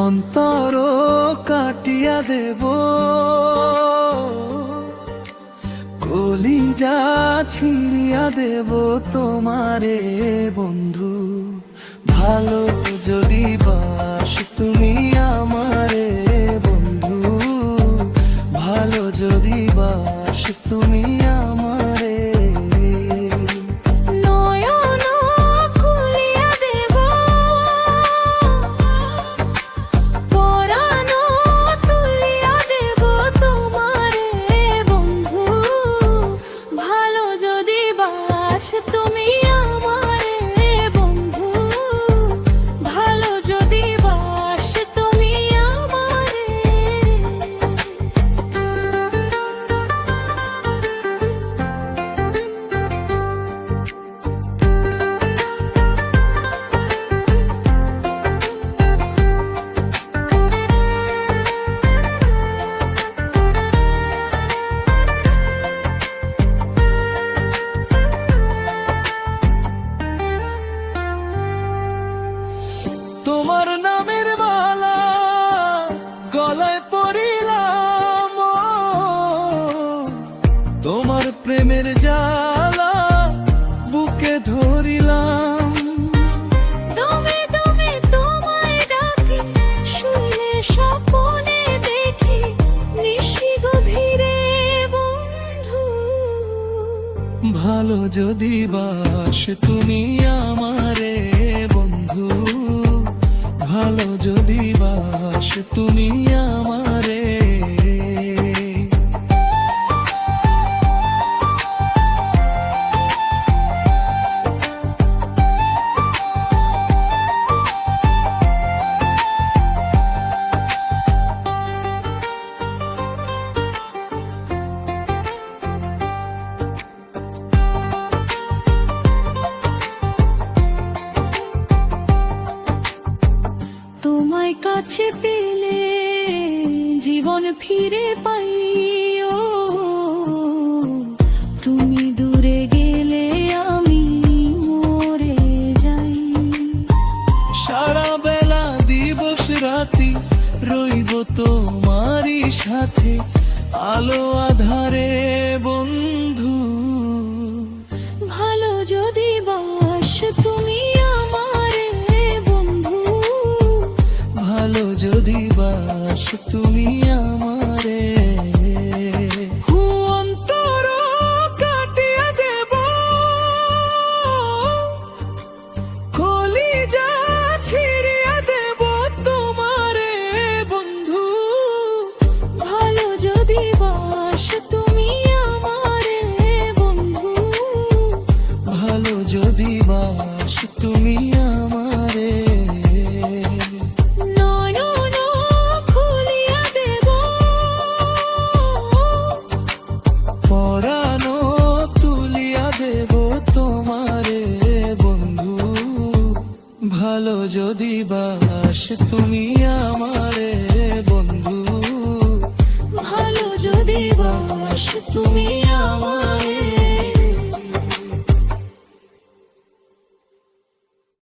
অন্তর কাটিয়া দেব, কলিজা ছিড়িয়া দেব তোমারে বন্ধু। ভালো যদি বাস তুমি আমারে বন্ধু, ভালো যদি বাস তুমি আমারে। নয়ন খুলিয়া দেব, পরাণ তুলিয়া দেব তোমারে বন্ধু। ভালো যদি বাস তুমি আমারে বন্ধু, ভালো যদি বাস তুমি আমারে। তোমার নামের মালা গলায় পরিলাম, তোমার প্রেমের জ্বালা বুকে ধরিলাম। দমে দমে তোমায় ডাকি, শুইলে স্বপ্নে দেখি নিশি গভীরে বন্ধু। ভালো যদি বাস তুমি আমারে বন্ধু, ভালো যদি বাস তুমি আমারে। তোমায় কাছে পেলে জীবন ফিরে পাই, ও তুমি দূরে গেলে আমি মরে যাই। সারা বেলা দিবস রাতি রইব তোমারই সাথে, আলো আধারে বন্ধু। ভালো যদি বাস তুমি আমারে বন্ধু, ভালো যদি বাস তুমি আমারে। অন্তর কাটিয়া দেব, কলিজা ছিড়িয়া দেব তোমারে বন্ধু। ভালো যদি বাস তুমি আমারে বন্ধু, ভালো যদি বাস তুমি আমারে। নয়ন খুলিয়া দেব, পরাণ তুলিয়া দেব তোমারে বন্ধু। ভালো যদি বাস তুমি আমারে বন্ধু, ভালো যদি বাস তুমি আমারে।